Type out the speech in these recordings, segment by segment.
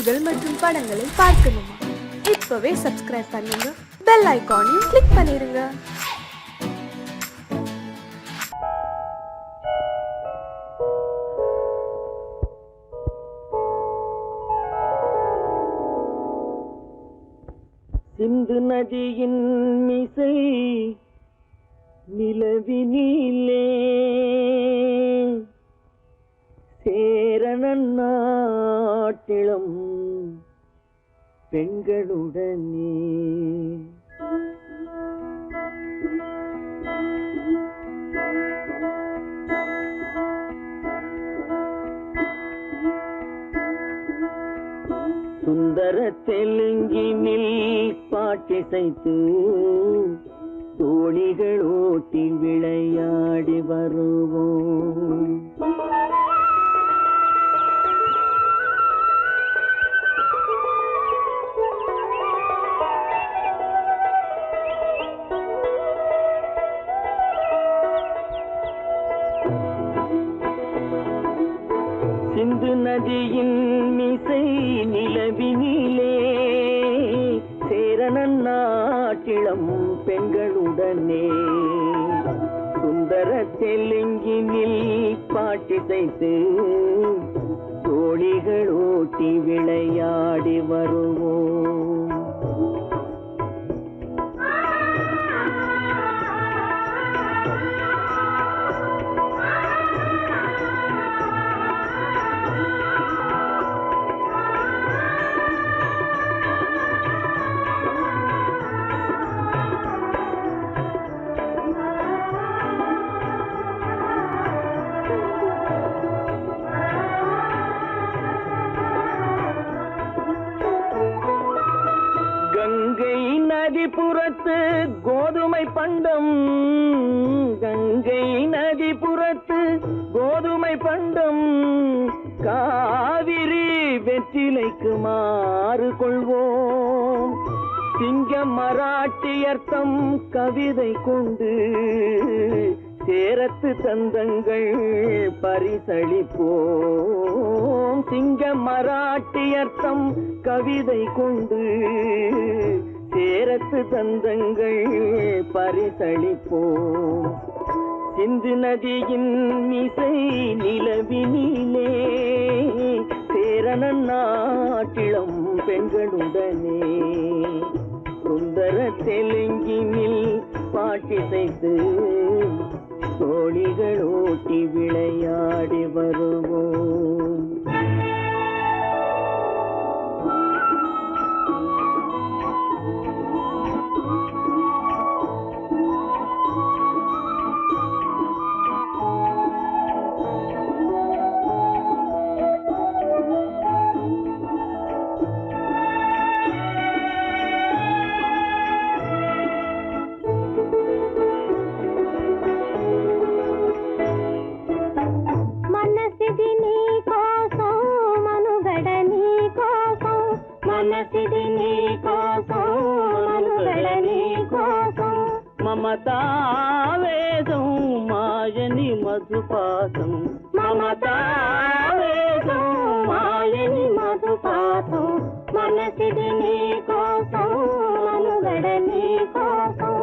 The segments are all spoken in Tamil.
பாடல்கள் மற்றும் படங்களை பார்க்கணுமா? இப்பவே சப்ஸ்கிரைப் பண்ணுங்க, பெல் ஐகானையும் கிளிக் பண்ணிருங்க. சிந்து நதியின் மிசை நிலவினிலே சேரணன் நாட்டிலும் பெண்களுடனே சுந்தர தெலுங்கினில் பாட்டிசைத்து தோணிகள் ஓட்டி விளையாடி வருவோம். சிந்து நதியின் மிசை நிலவினிலே சேரணன் நாட்டிளம் பெண்களுடனே சுந்தர தெலுங்கினில் பாட்டிசைத்து தோணிகள் ஓட்டி விளையாடி வருவோம். கங்கை நதிபுறத்து கோதுமை பண்டம், கங்கை நதிபுறத்து கோதுமை பண்டம், காவிரி வெற்றிலைக்கு மாறு கொள்வோம். சிங்க மராட்டியர்த்தம் கவிதை கொண்டு சேரத்து தந்தங்கள் பரிசளிப்போம். சிங்க மராட்டியர்த்தம் கவிதை கொண்டு சேரத்து தந்தங்கள் பரிசளிப்போம். சிந்து நதியின் மிசை நிலவினிலே சேரணன் நாட்டிளம் பெண்களுடனே சுந்தர தெலுங்கினில் பாட்டிசைத்து தோணிகள் ஓட்டி விளையாடி வருவோம். మనసిది నీ కోసం మనుగడ నీ కోసం మమతావేదం మాయని మధుపాసం మమతావేదం మాయని మధుపాసం మనసిది నీ కోసం మనుగడ నీ కోసం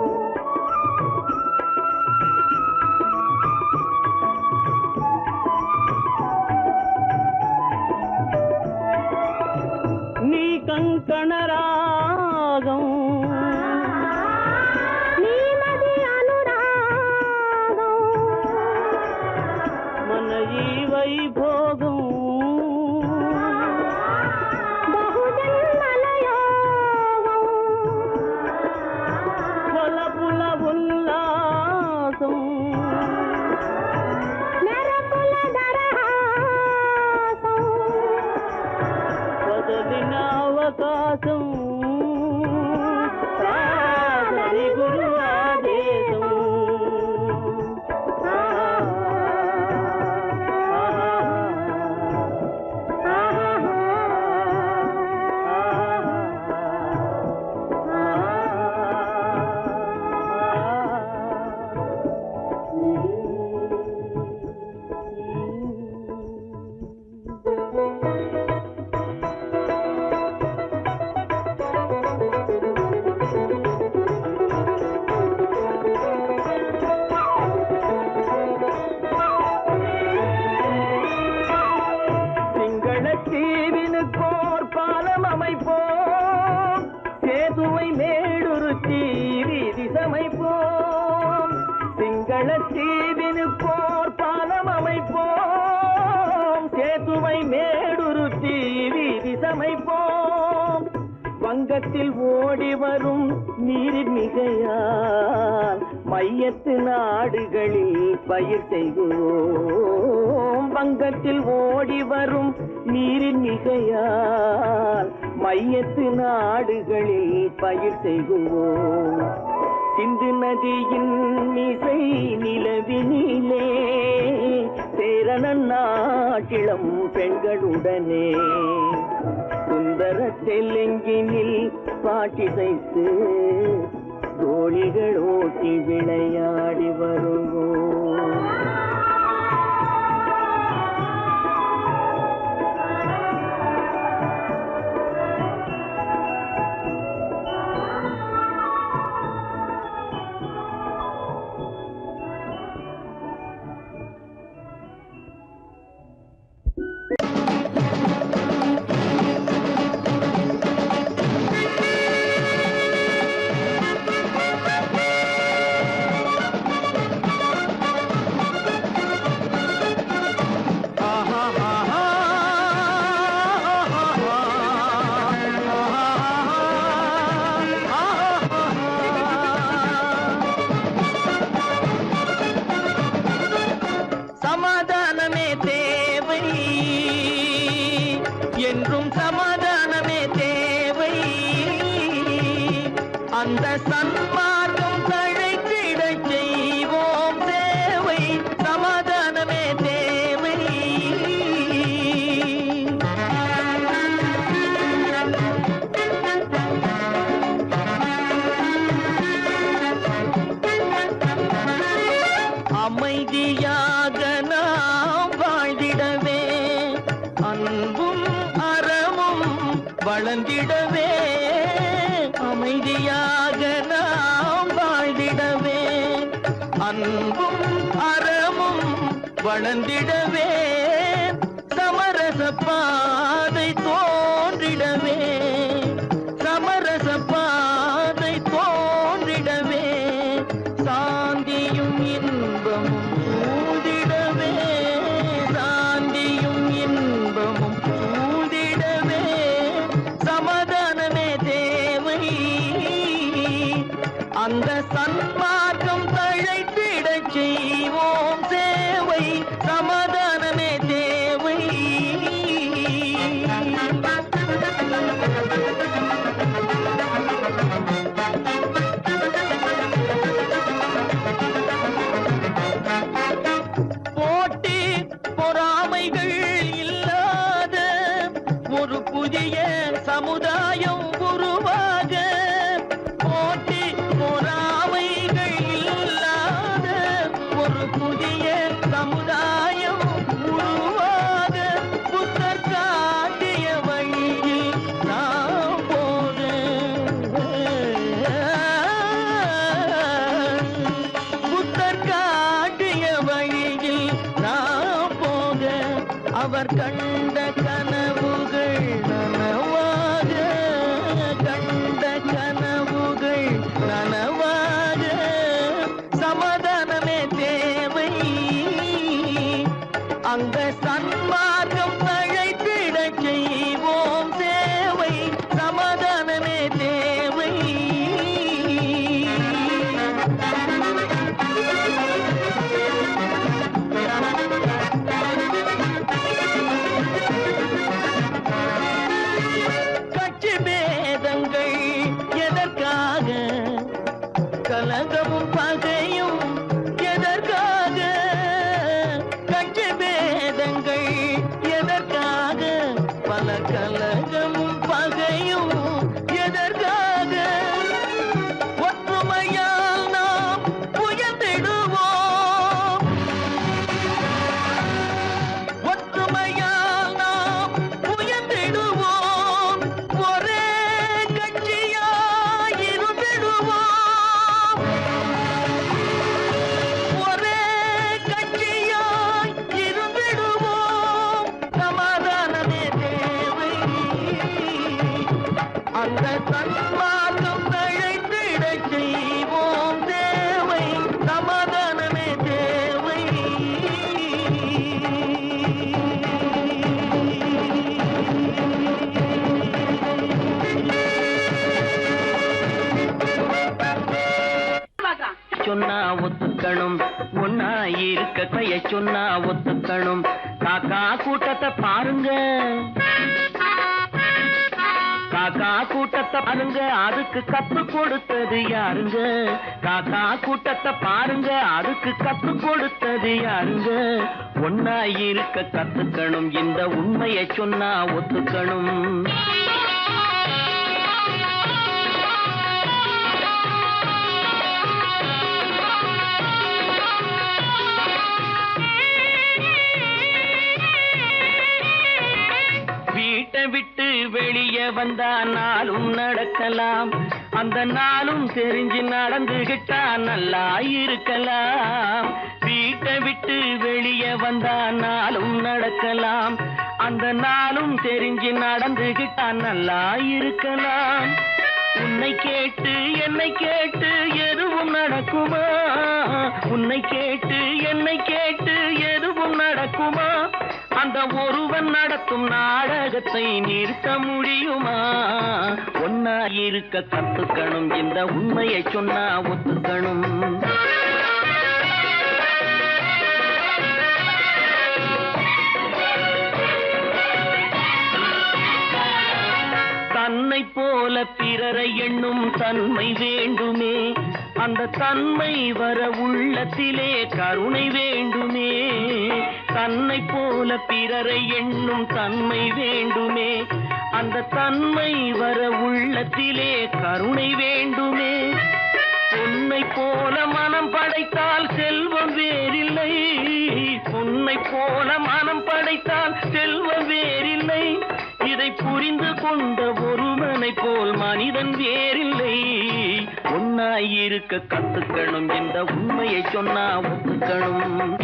కంకణ రాగం నీమది అనురాగం మన ఈ వైభోగం బహుజన్మల యోగం వలపుల ఉల్లాసం మెరపుల దరహాసం వదలిన అవకాశం సాధని గురు ఆదేశం சமைப்போம். வங்கத்தில் ஓடி வரும் நீரின் மிகையால் மையத்து நாடுகளில் பயிர் செய்கிறோம். வங்கத்தில் ஓடி வரும் நீரின் மிகையால் மையத்து நாடுகளில் பயிர் செய்கிறோம். சிந்து நதியின் இசை நிலவினிலே சேரணன் நாட்டிளம் பெண்களுடனே சுந்தர தெலுங்கினில் பாட்டிசைத்து தோழிகள் ஓட்டி விளையாடி வருவோம். என்றும் சமாதானமே தேவை. அந்த சன்மார்க்கம் தழைத்திடச் செய்வோம் சேவை. சமாதானமே தேவை. அமைதியாக நாம் வாழ்ந்திடவே அன்பும் அறமும் வளர்ந்திடவே. அமைதியாக நாம் வாழ்ந்திடவே அன்பும் அறமும் வளர்ந்திடவே. சமரச பாதை தோன்றிடவே சமரச பாதை தோன்றிடவே. சாந்தியும் இன்பமும் சூழ்ந்திடவே சாந்தியும் இன்பமும் சூழ்ந்திடவே. சமாதானமே தேவை. அந்த சன்மார்க்கம் தழைத்திடச் செய்வோம் சேவை. சமாதானமே தேவை. போட்டி பொறாமைகள் இல்லாத ஒரு புதிய சமுதாயம் உருவாக. போட்டி பொறாமைகள் இல்லாத ஒரு புதிய சமுதாயம் உருவாக. புத்தர் காட்டிய வழியில் நாம் போக. புத்தர் காட்டிய வழியில் நாம் போக. அவர் கண்ட கனவுகள் நனவாக கண்ட கனவுகள் நனவாக. சமாதானமே தேவை. அந்த சன்மார்க்கம் தழைத்திடச் செய்வோம் சேவை. சமாதானமே தேவை. கட்சி பேதங்கள் எதற்காக? கலகமும் பகையும் எதற்காக? கட்சி பேதங்கள் எதற்காக? பல கலகமும் பகையும் எதற்காக? ஒற்றுமையால் நாம் உயர்ந்திடுவோம். ஒற்றுமையால் நாம் உயர்ந்திடுவோம். ஒரே கட்சியாய் இருந்திடுவோம். ஒரே கட்சியாய் இருந்திடுவோம். சமாதானமே தேவை. அந்த சன்மார்க்கம் தழைத்திடச் செய்வோம் தேவை. சமாதானமே தேவை. சொன்னா ஒத்துக்கணும், ஒன்னா இருக்க கைய சொன்னா ஒத்துக்கணும். காக்கா கூட்டத்தை பாருங்க, காக்கா கூட்டத்தை பாருங்க, அதுக்கு கத்து கொடுத்தது யாருங்க? காக்கா கூட்டத்தை பாருங்க, அதுக்கு கத்து கொடுத்தது யாருங்க? ஒன்னா இருக்க கத்துக்கணும், இந்த உண்மையை சொன்னா ஒத்துக்கணும். வீட்டை விட்டு வெளியே வந்தா நாளும் நடக்கலாம், அந்த நாளும் தெரிஞ்சு நடந்துகிட்டா நல்லா இருக்கலாம். வீட்டை விட்டு வெளியே வந்தா நாளும் நடக்கலாம், அந்த நாளும் தெரிஞ்சு நடந்துகிட்டா நல்லா இருக்கலாம். உன்னை கேட்டு என்னை கேட்டு எதுவும் நடக்குமா? உன்னை கேட்டு என்னை கேட்டு எதுவும் நடக்குமா? அந்த ஒருவன் நடத்தும் நாடகத்தை நிறுத்த முடியுமா? ஒன்னா இருக்க கத்துக்கணும், இந்த உண்மையை சொன்னா ஒத்துக்கணும். தன்னை போல பிறரை எண்ணும் தன்மை வேண்டுமே, அந்த தன்மை வர உள்ளத்திலே கருணை வேண்டுமே. தன்னை போல பிறரை எண்ணும் தன்மை வேண்டுமே, அந்த தன்மை வர உள்ளத்திலே கருணை வேண்டுமே. பொன்னை போல மனம் படைத்தால் செல்வம் வேறில்லை, பொன்னை போல மனம் படைத்தால் செல்வம் வேறில்லை. இதை புரிந்து கொண்ட ஒருவனை போல் மனிதன் வேறில்லை. ஒன்னாயிருக்க கத்துக்கணும், இந்த உண்மையை சொன்னா ஒத்துக்கணும்.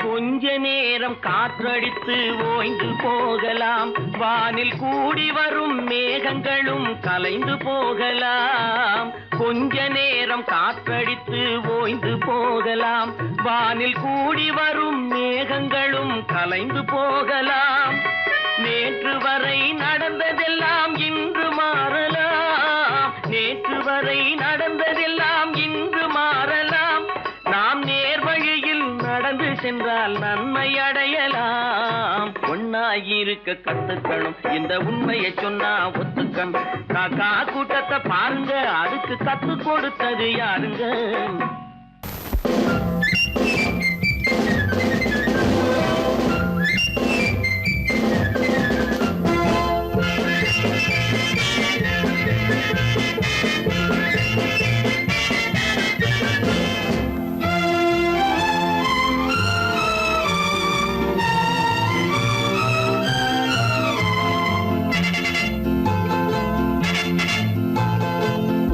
கொஞ்ச நேரம் காற்றடித்து ஓய்ந்து போகலாம், வானில் கூடி வரும் மேகங்களும் கலைந்து போகலாம். கொஞ்ச நேரம் காற்றடித்து ஓய்ந்து போகலாம், வானில் கூடி வரும் மேகங்களும் கலைந்து போகலாம். நேற்று வரை நடந்ததெல்லாம் இன்று மாறலாம், நேற்று வரை நடந்ததெல்லாம் இன்று மாறலாம். நாம் நேர்வழியில் நடந்து சென்றால் நன்மை அடையலாம். ஒன்னாயிருக்க கத்துக்கணும், இந்த உண்மையை சொன்னா ஒத்துக்கணும். காக்கா கூட்டத்தை பாருங்க, அதுக்கு கத்து கொடுத்தது யாருங்க?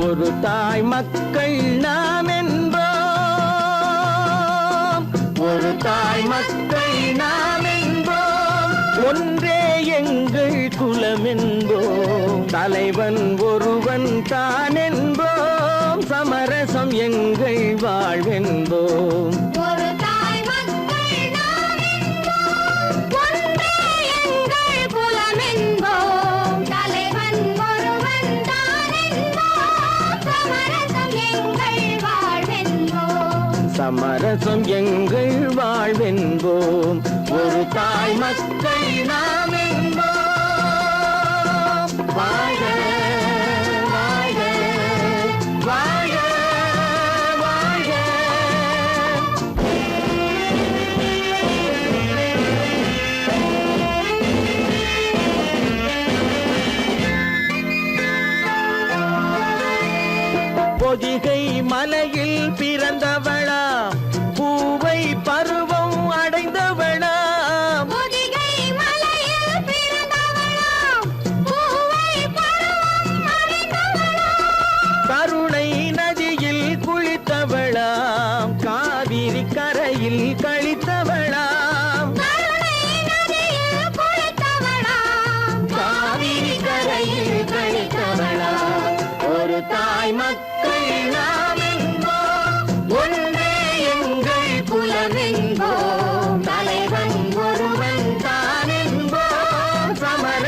ஒரு தாய் மக்கள் நாம் என்போம், ஒரு தாய் மக்கள் நாம் என்போம். ஒன்றே எங்கள் குலம் என்போம், தலைவன் ஒருவன் தான் என்போம். சமரசம் எங்கள் வாழ்வென்போம். சமரசம் எங்கள் வாழ்வென்போம், ஒரு தாய் மக்கள் நாம் என்போம். வாழ்க வாழ்க வாழ்க வாழ்க. பொதிகை மலையில் பிறந்தவளா, பூவை பருவம் அடைந்தவளா. பொதிகை மலையில் பிறந்தவளா, பூவை பருவம் அடைந்தவளா. கருணை நதியில் குளித்தவளாம், காவிரி கரையில் கழித்தவளாம். கருணை நதியில் குளித்தவளாம், காவிரி கரையில் கழித்தவளாம். ஒரு தாய் மக்கள் நாம் என்போம், ஒன்றே எங்கள் குலம் என்போம். தலைவன் ஒருவன் தான் என்போம். சமர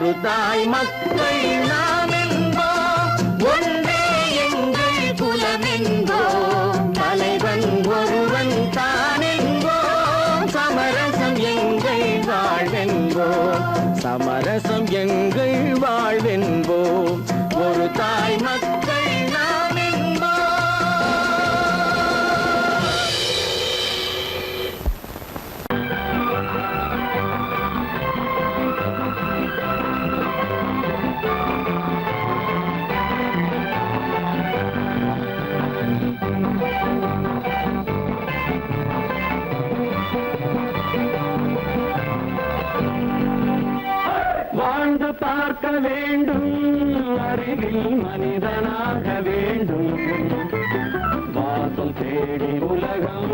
ஒரு தாய் மக்கள் நாம் என்போம், ஒன்றே எங்கள் குலம் என்போம், தலைவன் ஒருவன் தான் என்போம், சமரசம் எங்கள் வாழ்வென்போம், சமரசம் எங்கள் வாழ்வென்போம், ஒரு தாய் மக்கள் நாம் என்போம். வாழ்ந்து பார்க்க வேண்டும், அறிவில் மனிதனாக வேண்டும், வாசல் தேடி உலகம்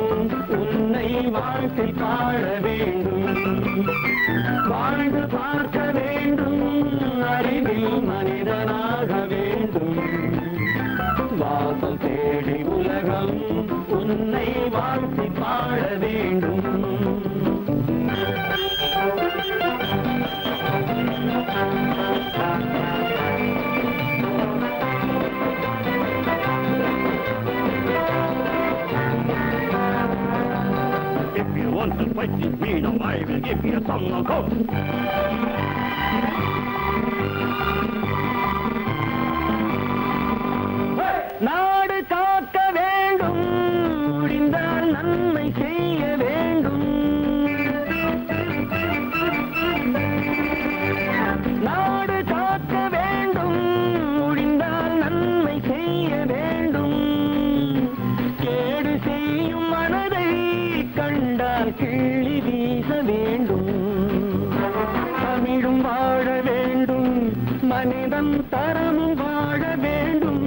உன்னை வாழ்க்கை பாட வேண்டும். வாழ்ந்து பார்க்க வேண்டும், அறிவில் மனிதனாக வேண்டும், வாசல் தேடி உலகம் உன்னை வாழ்க்கை பாட வேண்டும். If you want to fight this freedom, I will give you a song of hope. நாடு காக்க வேண்டும், முடிந்தால் நன்மை செய்ய வேண்டும். நாடு காக்க வேண்டும், முடிந்தால் நன்மை செய்ய வேண்டும். கேடு செய்யும் மனதை கண்டால் கிள்ளி வீச வேண்டும். தமிழும் வாழ வேண்டும், மனிதன் தரமும் வாழ வேண்டும்.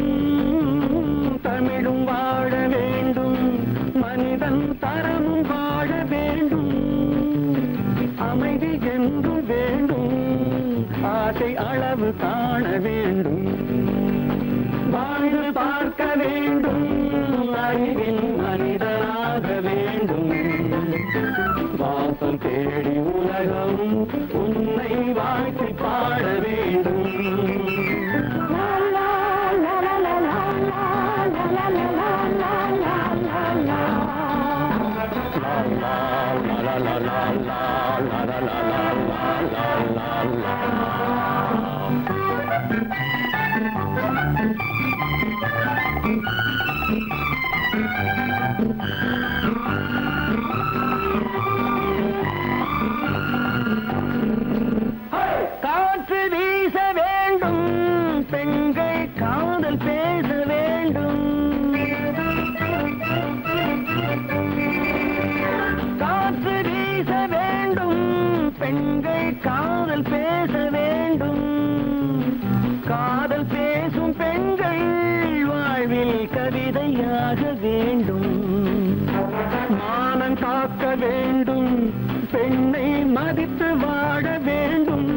தமிழும் வாழ வேண்டும், மனிதன் தரமும் வாழ வேண்டும். அமைதி என்றும் வேண்டும், ஆசை அளவு காண வேண்டும். வாழ்ந்து பார்க்க வேண்டும், அறிவில் மனிதனாக வேண்டும். வாசம் தேடி உலகம் உன்னை வாழ்க்கை பாட வேண்டும். காற்று வீச வேண்டும், பெண்கள் காதல் பேச வேண்டும். காற்று வீச வேண்டும், பெண்கள் காதல் பேச வேண்டும். காதல் பேசும் பெண்கள் வாழ்வில் கவிதையாக வேண்டும். மானம் காக்க வேண்டும், பெண்ணை மதித்து வாழ வேண்டும்.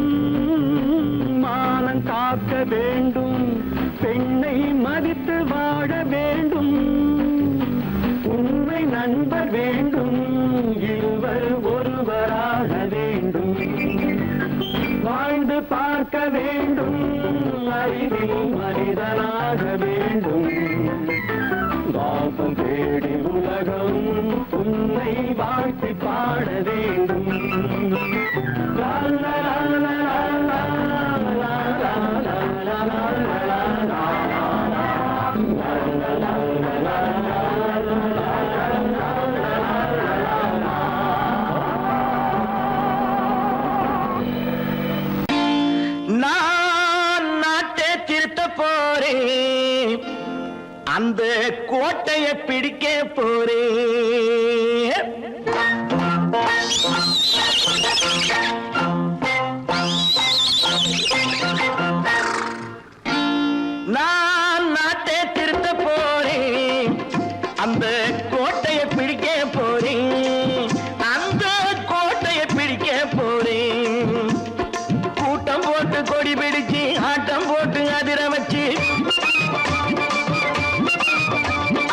மானம் காக்க வேண்டும், பெண்ணை மதித்து வாழ வேண்டும். உண்மை நண்பர் வேண்டும், இருவர் ஒருவராக வேண்டும். வாழ்ந்து பார்க்க வேண்டும், அறிவில் மனிதனாக வேண்டும். வாசம் தேடி உலகம் உன்னை வாழ்த்தி பாட வேண்டும். லா லா லா லா லா லா லா லா லா லா. நான் நாட்டை திருத்த போறேன், அந்த கோட்டையை பிடிக்க போறேன். நான் நாட்டை திருத்த போறேன், அந்த கோட்டையை பிடிக்க போறேன், அந்த கோட்டையை பிடிக்க போறேன். கூட்டம் போட்டு கொடி பிடிச்சு ஆட்டம் போட்டு அதிர வச்சு,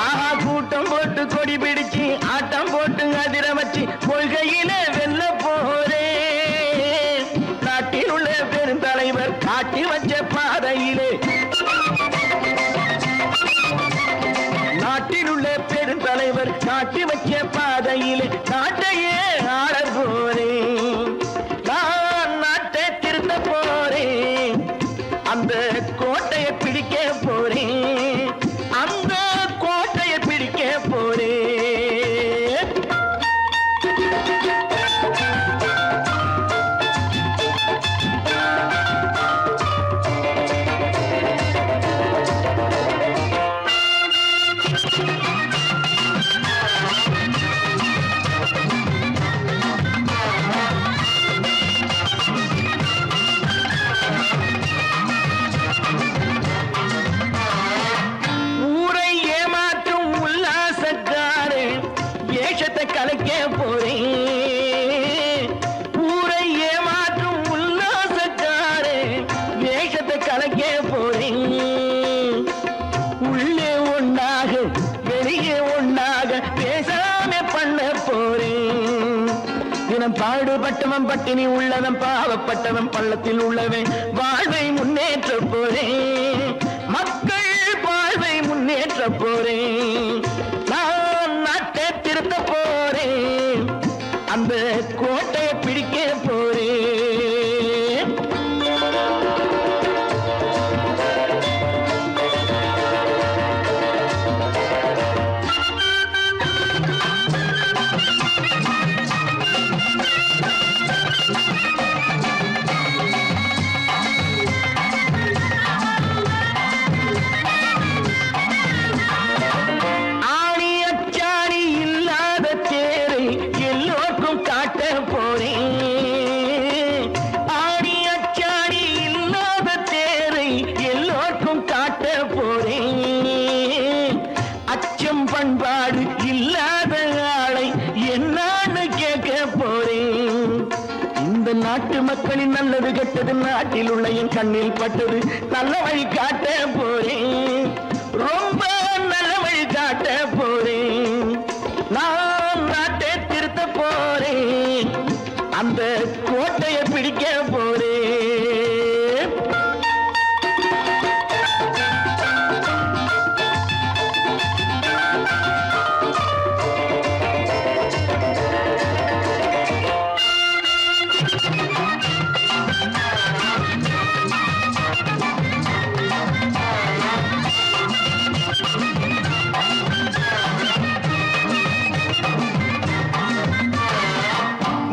ஆஹா கூட்டம் போட்டு கொடி பிடிச்சு ஆட்டம் போட்டு அதிர வச்சு கொள்கையில வெல்ல போறேன். நாட்டில் உள்ள பெருந்தலைவர் நாட்டில் உள்ள பெருந்தலைவர் காட்டி வச்ச பாதையிலே நாட்டையே ஆள போறேன். நான் நாட்டை திருத்த போறேன், அந்த கோட்டையை பிடிக்க போறேன், அந்த கோட்டையை பிடிக்க போறேன். ஊரை ஏமாற்றும் உல்லாசக்காரு வேஷத்தை கலைக்க போறேன். ஊரை ஏமாற்றும் உல்லாசக்காரு வேஷத்தை கலைக்க போறேன். உள்ளே ஒண்ணாக வெளியே ஒண்ணாக பேசாம பண்ண போறேன். தினம் பாடுபட்டவன் பட்டினி உள்ளவன் பாவப்பட்டவன் பள்ளத்தில் உள்ளவன் வாழ்வை முன்னேற்ற போறேன். மக்கள் வாழ்வை முன்னேற்ற போறேன். நான் நாட்டை திருத்த போறேன், அந்த கோட்டையை பிடிக்க போறேன். ஆணி அச்சாணி இல்லாத தேரை எல்லோருக்கும் காட்ட போறேன். ஆணி அச்சாணி இல்லாத தேரை எல்லோருக்கும் காட்ட போறேன். அச்சம் பண்பாடு இல்லாத ஆளை என்னான்னு கேட்க போறேன். இந்த நாட்டு மக்களின் நல்லது கெட்டது நாட்டில் உள்ள என் கண்ணில் பட்டது நல்ல வழி காட்ட போறேன். ரொம்ப நல்ல வழி காட்ட போறேன். நான் நாட்டை திருத்த போறேன், அந்த கோட்டையை பிடிக்க போறேன்.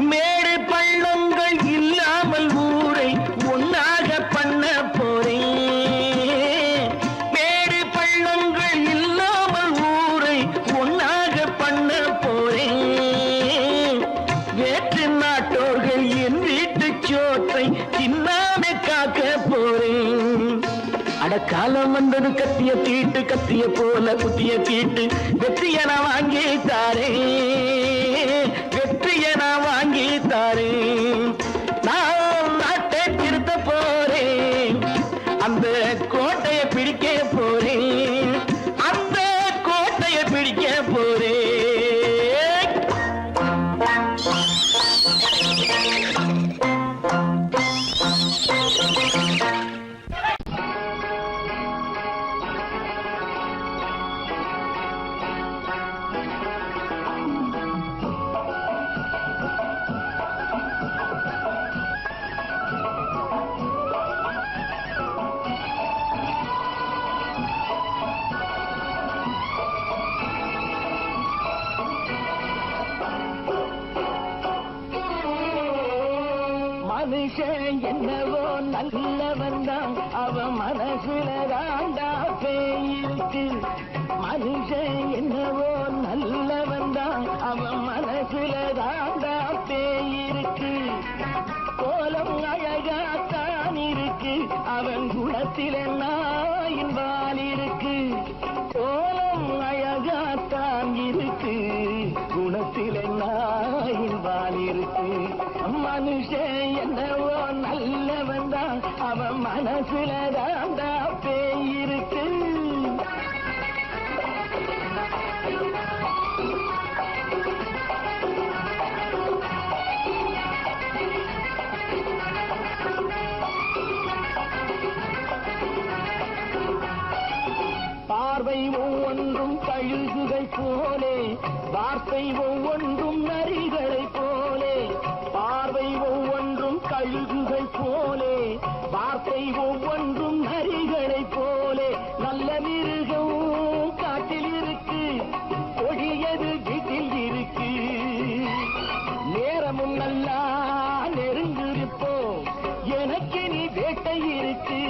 மேடு பள்ளங்கள் இல்லாமல் ஊரை ஒன்னாக பண்ண போறேன். மேடு பள்ளங்கள் இல்லாமல் ஊரை ஒன்னாக பண்ண போறேன். வேற்று நாட்டோர்கள் என் வீட்டு சோற்றை தின்னாமே காக்க போறேன். அடக்காலம் வந்தது கத்திய தீட்டு, கத்திய போல குத்திய தீட்டு வெற்றிய நான் வாங்கி தாரேன், வெற்றிய நான் வாங்கி தாரேன். நான் நாட்டை திருத்த போறேன், அந்த கோட்டையை பிடிக்க போறேன், அந்த கோட்டையை பிடிக்க போறேன். மனுஷன் என்னவோ நல்லவன் தான், அவன் மனசுல தாண்டா பேயிருக்கு. மனுஷன் என்னவோ நல்லவன் தான், அவன் மனசுல தாண்டா பேயிருக்கு. கோலம் அழகாத்தான் இருக்கு, அவன் குணத்தில நாயின் வால் இருக்கு. கோலம் அழகாத்தான் இருக்கு, குணத்தில நாயின் வால் இருக்கு. மனுஷன் என்னவோ நல்லவன் தான், அவன் மனசுல தாண்டா பேயிருக்கு. பார்வை ஒவ்வொன்றும் கழுகுகள் போலே வார்த்தை ஒவ்வொன்றும் நரிகளை போலே பார்வை ஒவ்வொன்றும் கழுகுகள் போலே வார்த்தை ஒவ்வொன்றும் நரிகளை போலே நல்ல மிருகம் காட்டில் இருக்கு கொடியது வீட்டில் இருக்கு நேரமும் நல்லா நெருங்கிருப்போம் எனக்கு நீ வேட்டை இருக்கு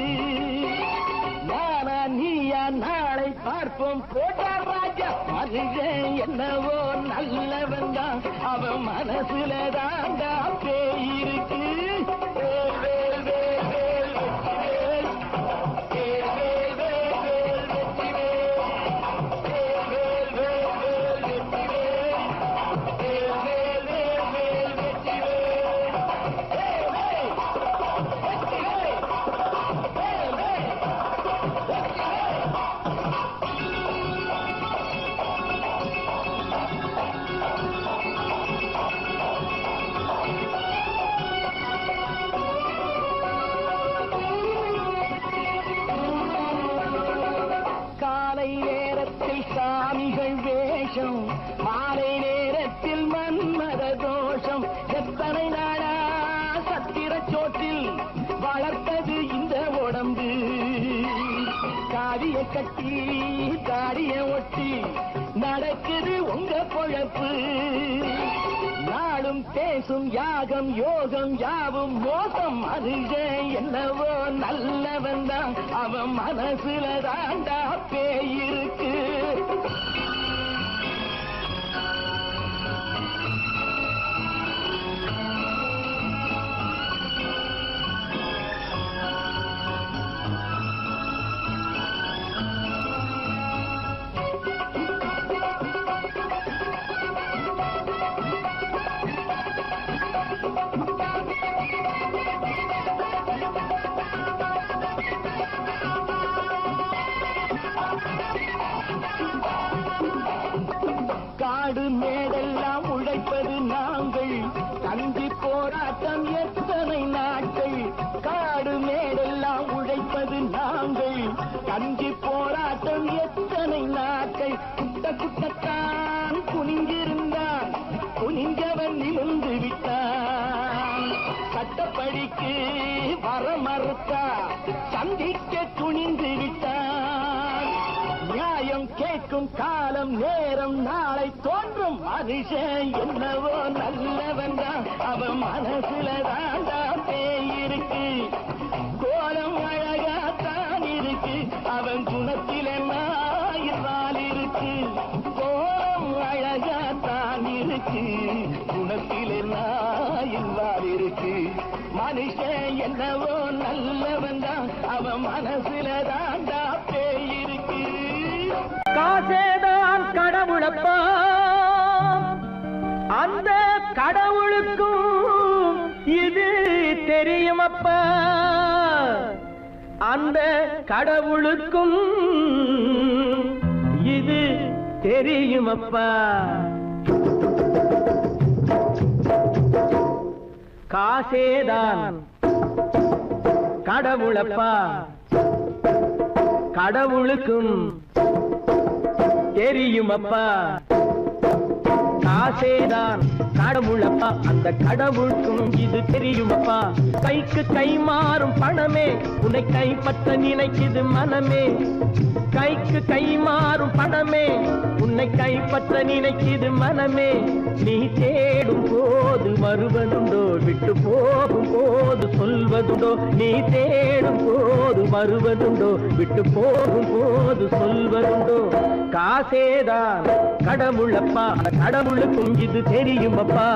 நானா நீயா நாளை பார்ப்போம் போட்டார் ராஜா மனுஷன் என்னவோ நல்லவன் தான் அவன் மனசுல தாண்டா பேய் இருக்கு வேல் வேல் வேல் வேல் வெற்றி வேல் வேல் வேல் வேல் வெற்றி வேல் வேல் வேல் வேல் வெற்றி வேல் வேல் வேல் வேல் வெற்றி காலை நேரத்தில் சாமிகள் வேஷம் மாலை நேரத்தில் மன்மத தோஷம் எத்தனை நாடா சத்திர சோற்றில் வளர்த்தது இந்த உடம்பு காவிய கட்டி தாடிய ஒட்டி நடக்குது உங்க பொழப்பு நாளும் பேசும் யாகம் யோகம் யாவும் மோசம் மனுஷன் என்னவோ நல்லவன் தான் அவன் மனசுல தாண்டா பேய் இருக்கு காடு மேடெல்லாம் உழைப்பது நாங்கள் கஞ்சி போராட்டம் எத்தனை நாட்கள் காடு மேடெல்லாம் உழைப்பது நாங்கள் கஞ்சி போராட்டம் எத்தனை நாட்கள் குட்ட குட்டத்தான் குனிஞ்சிருந்தான் குனிஞ்சவன் நிமிர்ந்து விட்டான் சட்டப்படிக்கு வர மறுத்தா சந்திக்க துணிந்து விட்டான் நியாயம் கேட்கும் காலம் நேரம் நாளை தோன்றும் மனுஷன் என்னவோ நல்லவன் தான் அவன் மனசுல தாண்டா பேய் இருக்கு கோலம் அழகாத்தான் இருக்கு அவன் குணத்தில நாயிரால் இருக்கு கோலம் அழகாத்தான் இருக்கு குணத்தில நாயிரால் இருக்கு மனுஷன் என்னவோ நல்லவன் தான் அவன் மனசுல தாண்டா பேய் இருக்கு காசேதான் கடவுளப்பா அந்த கடவுளுக்கும் இது தெரியுமப்பா அந்த கடவுளுக்கும் இது தெரியுமப்பா காசேதான் கடவுளப்பா கடவுளுக்கும் தெரியுமப்பா காசேதான் கடவுளப்பா அந்த கடவுளுக்கும் இது தெரியுமப்பா கைக்கு கை மாறும் பணமே உன்னை கைப்பற்ற நினைக்குது மனமே கைக்கு கை மாறும் பணமே உன்னை கைப்பற்ற நினைக்குது மனமே நீ தேடும் போது வருவதுண்டோ விட்டு போகும் போது சொல்வதுண்டோ நீ தேடும் போது வருவதுண்டோ விட்டு போகும் போது சொல்வதுண்டோ காசேதான் கடவுளப்பா அந்த கடவுளுக்கும் இது தெரியுமப்பா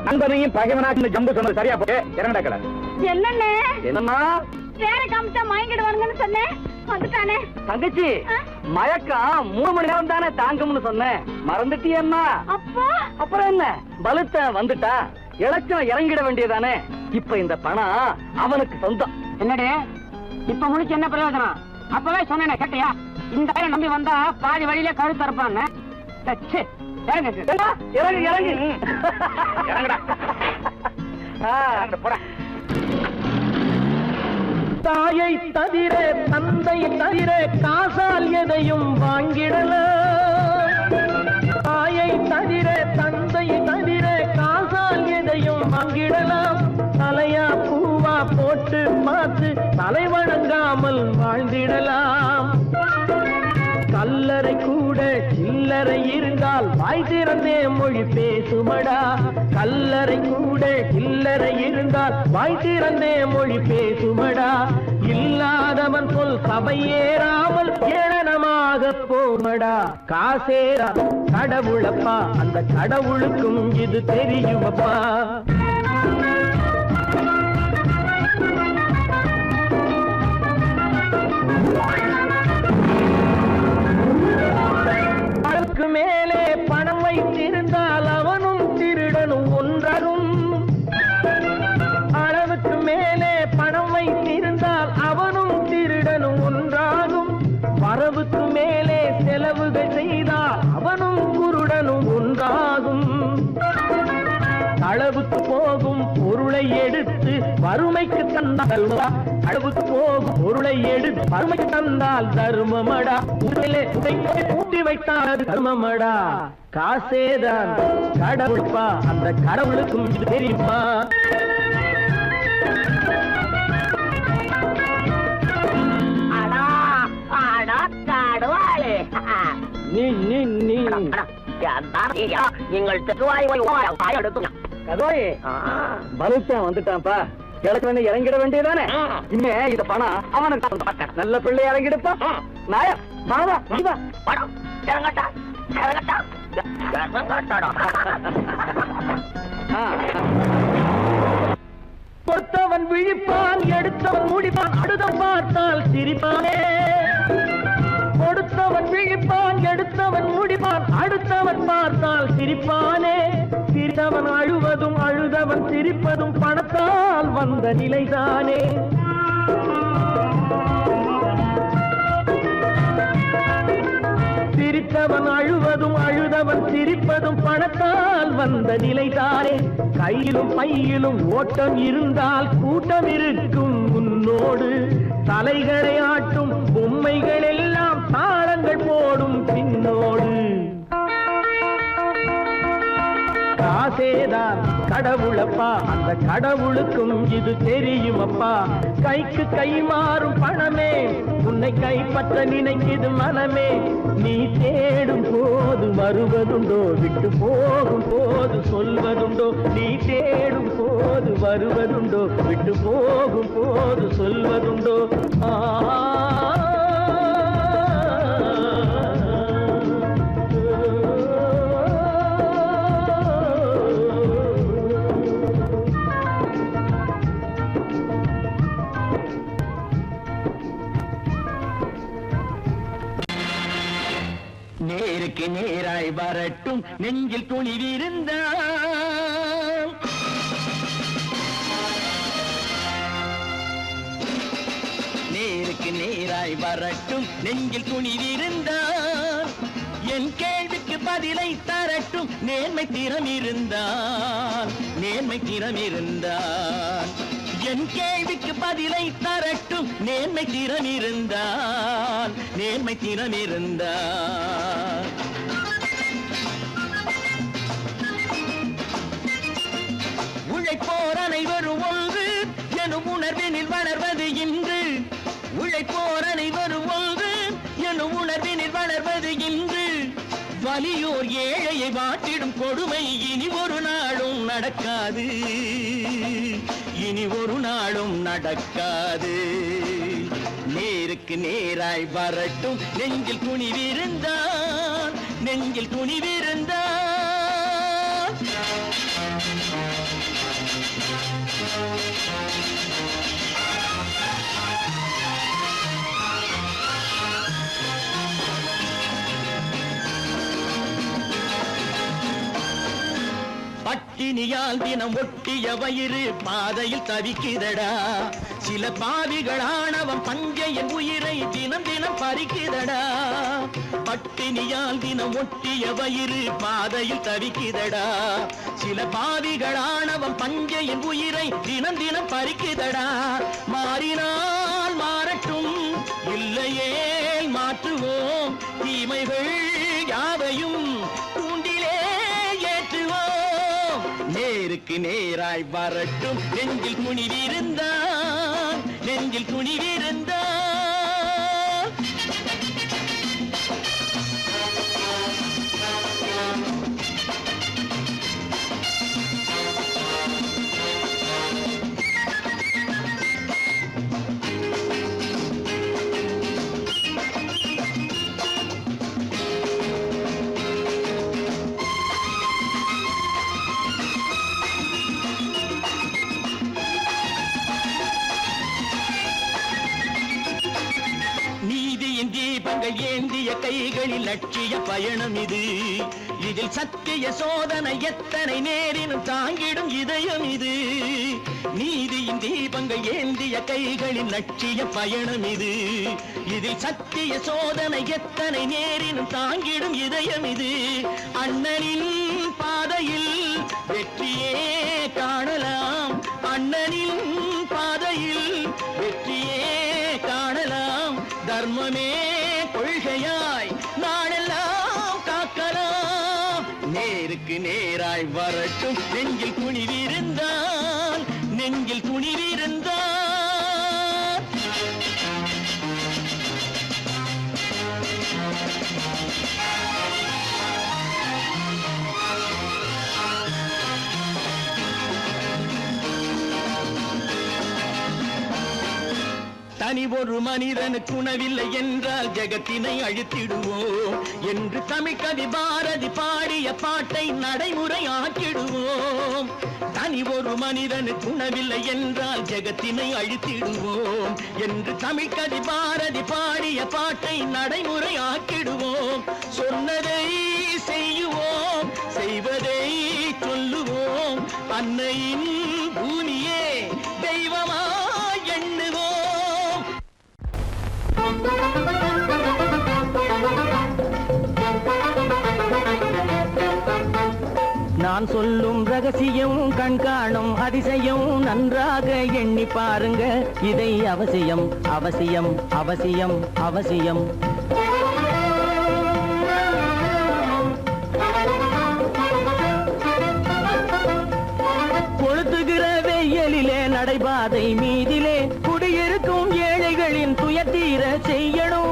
நண்பனையும் பகைவனாக்கு ஜம்பு சொன்னது சரியா போட்டு இறங்கடா கடை என்னண்ணே என்னம்மா வேற காமிச்சா மயங்கிடுவானுங்கன்னு சொன்னேன் வந்துட்டானே தங்கச்சி மயக்கம் 3 மணி நேரம் தானே தாங்கும்னு சொன்னேன் மறந்துட்டியம்மா அப்பா அப்புறம் என்ன பலுத்த வந்துட்டா இலச்சம் இறங்கிட வேண்டியதானே இப்ப இந்த பணம் அவனுக்கு சொந்தம் என்னடே இப்ப முடிச்சு என்ன பிரயோஜனம் அப்பவே சொன்னேன் கேட்டியா? இந்த பையனை நம்பி வந்தா பாதி வழியில கழுத்து இருப்பான்னு. இறங்கு இறங்கு இறங்குடா. போடா. தாயை தவிர தந்தை தவிர காசால் எதையும் வாங்கிடலாம். தாயை தவிர தந்தை தவிர காசால் எதையும் வாங்கிடலாம். தலையா பூவா போட்டு பார்த்து தலை வணங்காமல் வாழ்ந்திடலாம். கல்லறை கூட சில்லறை இருந்தால் வாய் திறந்தே மொழி பேசுமடா. கல்லறை கூட சில்லறை இருந்தால் வாய் திறந்தே மொழி பேசுமடா. இல்லாதவன் சொல் சபையேறாமல் ஏளனமாக போமடா. காசேரா கடவுளப்பா, அந்த கடவுளுக்கும் இது தெரியுமப்பா. அளவுக்கு மேலே பணம் வைத்திருந்தால் அவனும் திருடனும் ஒன்றாகும். அளவுக்கு மேலே பணம் வைத்திருந்தால் அவனும் திருடனும் ஒன்றாகும். வரவுக்கு மேலே செலவுகள் செய்தால் அவனும் குருடனும் ஒன்றாகும். அளவுக்கு போகும் பொருளை எடுத்து வறுமைக்கு தந்தால் அளவுக்கு போகும் பொருளை எடுத்து வறுமைக்கு தந்தால் தர்மமடா. ஊட்டி வைத்தால் தர்மமடா. காசேதான் கடவுள்பா, அந்த கடவுளுக்கும் இது தெரியுமா? நீங்கள் வந்துட்டான்ப்பா. கிழக்கு இறங்கிட வேண்டியதானே? இனிமே இத பணம் அவனுக்கு நல்ல பிள்ளை இறங்கிடுப்பா. நாயா மாவா படம் இறங்கட்டா இறங்கட்டா. கொடுத்தவன் விழிப்பான், எடுத்தவன் முடிப்பான், அடுத்தவன் பார்த்தால் சிரிப்பானே. கொடுத்தவன் விழிப்பான், எடுத்தவன் முடிப்பான், அடுத்தவன் பார்த்தால் சிரிப்பானே. சிரித்தவன் அழுவதும் அழுதவன் சிரிப்பதும் பணத்தால் வந்த நிலைதானே. சிரித்தவன் அழுவதும் அழுதவன் சிரிப்பதும் பணத்தால் வந்த நிலைதானே. கையிலும் பையிலும் ஓட்டம் இருந்தால் கூட்டம் இருக்கும் உன்னோடு. தலைகளை ஆட்டும் பொம்மைகள் எல்லாம் தாளங்கள் போடும் பின்னோடு. காசேதான் கடவுளப்பா, அந்த கடவுளுக்கும் இது தெரியுமப்பா. கைக்கு கை மாறும் பணமே உன்னை கைப்பற்ற நினைக்குது மனமே. நீ தேடும் போது வருவதுண்டோ, விட்டு போகும் போது சொல்வதுண்டோ. நீ தேடும் போது வருவதுண்டோ, விட்டு போகும் போது சொல்வதுண்டோ. நேருக்கு நேராய் வரட்டும் நெஞ்சில் துணிவிருந்தால். நேருக்கு நேராய் வரட்டும் நெஞ்சில் துணிவிருந்தால். என் கேள்விக்கு பதிலை தரட்டும் நேர்மை திறம் இருந்தால். நேர்மை திறம் இருந்தால் என் கேள்விக்கு பதிலை தரட்டும் நேர்மை திறம் இருந்தால். நேர்மை திறம் இருந்தால் உழைப்போர் அனைவரும் ஒன்று எனும் உணர்வினில் வளர்வது இன்று. உழைப்போர் அனைவரும் ஒன்று எனும் உணர்வினில் வளர்வது இன்று. வலியோர் ஏழையை வாட்டிடும் கொடுமை இனி ஒரு நாளும் நடக்காது. இனி ஒரு நாளும் நடக்காது. நேருக்கு நேராய் வரட்டும் நெஞ்சில் துணிவிருந்தால். நெஞ்சில் துணிவிருந்தால் பட்டி பட்டினியால் தினம் ஒட்டிய வயிறு பாதையில் தவிக்குதடா சில பாவிகளானவன் பஞ்சையின் உயிரை தினம் தினம் பறிக்குதடா பட்டினியால் தினம் ஒட்டிய வயிறு பாதையில் தவிக்குதடா சில பாவிகளானவன் பஞ்சையின் உயிரை தினம் தினம் பறிக்குதடா மாறினால் மாறட்டும் இல்லையே மாற்றுவோம் தீமைகள் யாவையும் கூண்டிலே ஏற்றுவோம் நேருக்கு நேராய் வரட்டும் நெஞ்சில் துணிவிருந்தான் நெஞ்சில் துணிவிருந்தான் தீபங்கள் ஏந்திய கைகளில் லட்சிய பயணம் இது இதில் சத்திய சோதனை எத்தனை நேரினும் தாங்கிடும் இதயம் இது நீதியின் தீபங்கள் ஏந்திய கைகளில் லட்சிய பயணம் இது இதில் சத்திய சோதனை எத்தனை நேரினும் தாங்கிடும் இதயம் இது அண்ணனின் பாதையில் வெற்றியே காணலாம் அண்ணனின் பாதையில் வெற்றியே காணலாம் தர்மமே கொள்கையாய் நாளெல்லாம் காக்கலாம் நேருக்கு நேராய் வரட்டும் நெஞ்சில் துணிவிருந்தான் நெஞ்சில் துணிவிருந்தான் தனி ஒரு மனிதனுக்கு உணவில்லை என்றால் ஜெகத்தினை அழித்திடுவோம் என்று தமிழ்கவி பாரதி பாடிய பாட்டை நடைமுறையாக்கிடுவோம் தனி ஒரு மனிதனுக்கு உணவில்லை என்றால் ஜெகத்தினை அழித்திடுவோம் என்று தமிழ்கவி பாரதி பாடிய பாட்டை நடைமுறையாக்கிடுவோம் சொன்னதை செய்யுவோம் செய்வதை சொல்லுவோம் அன்னையின் பூமியே தெய்வமா எண்ணுவோம் நான் சொல்லும் ரகசியம் கண்காணும் அதிசயம் நன்றாக எண்ணி பாருங்க இதை அவசியம் அவசியம் அவசியம் அவசியம் கொளுத்துகிற வெயிலிலே நடைபாதை மீதிலே குடியிருக்கும் ஏழைகளின் துயத்தீர செய்யணும்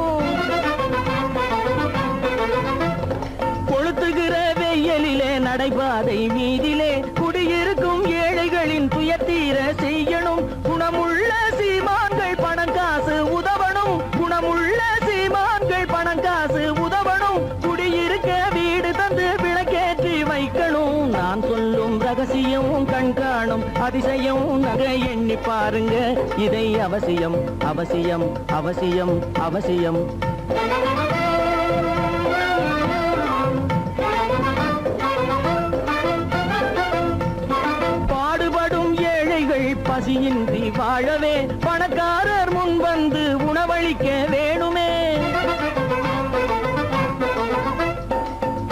கொளுத்துகிற வெயிலிலே நடைபாதை மீதிலே குடியிருக்கும் ஏழைகளின் துயத்தீர செய்யணும் குணமுள்ள சீமான்கள் பணம் காசு உதவணும் குணமுள்ள சீமான்கள் பணம் காசு உதவணும் குடியிருக்க வீடு தந்து விளக்கேற்றி வைக்கணும் நான் சொல்லும் ரகசியம் கண்காணும் அதிசயம் நகை எண்ணி பாருங்க இதை அவசியம் அவசியம் அவசியம் அவசியம் பாடுபடும் ஏழைகள் பசியின்றி வாழவே பணக்காரர் முன் வந்து உணவளிக்க வேணுமே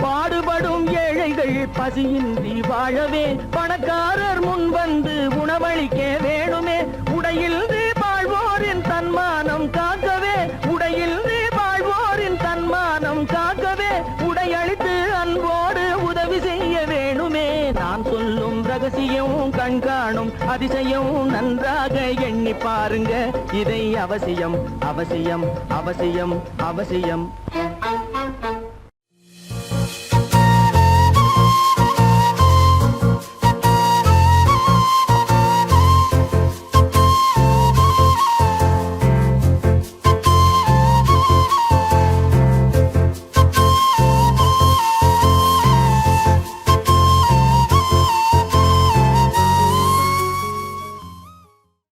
பாடுபடும் ஏழைகள் பசியின்றி வாழவே பணக்காரர் முன் வந்து உணவளிக்க வேணுமே உடையில் வாழ்வோரின் தன்மானம் காக்கவே உடையில் வாழ்வோரின் தன்மானம் காக்கவே உடையளித்து அன்போடு உதவி செய்ய வேணுமே நான் சொல்லும் ரகசியம் கண்காணும் அதிசயம் நன்றாக எண்ணி பாருங்க இதை அவசியம் அவசியம் அவசியம் அவசியம்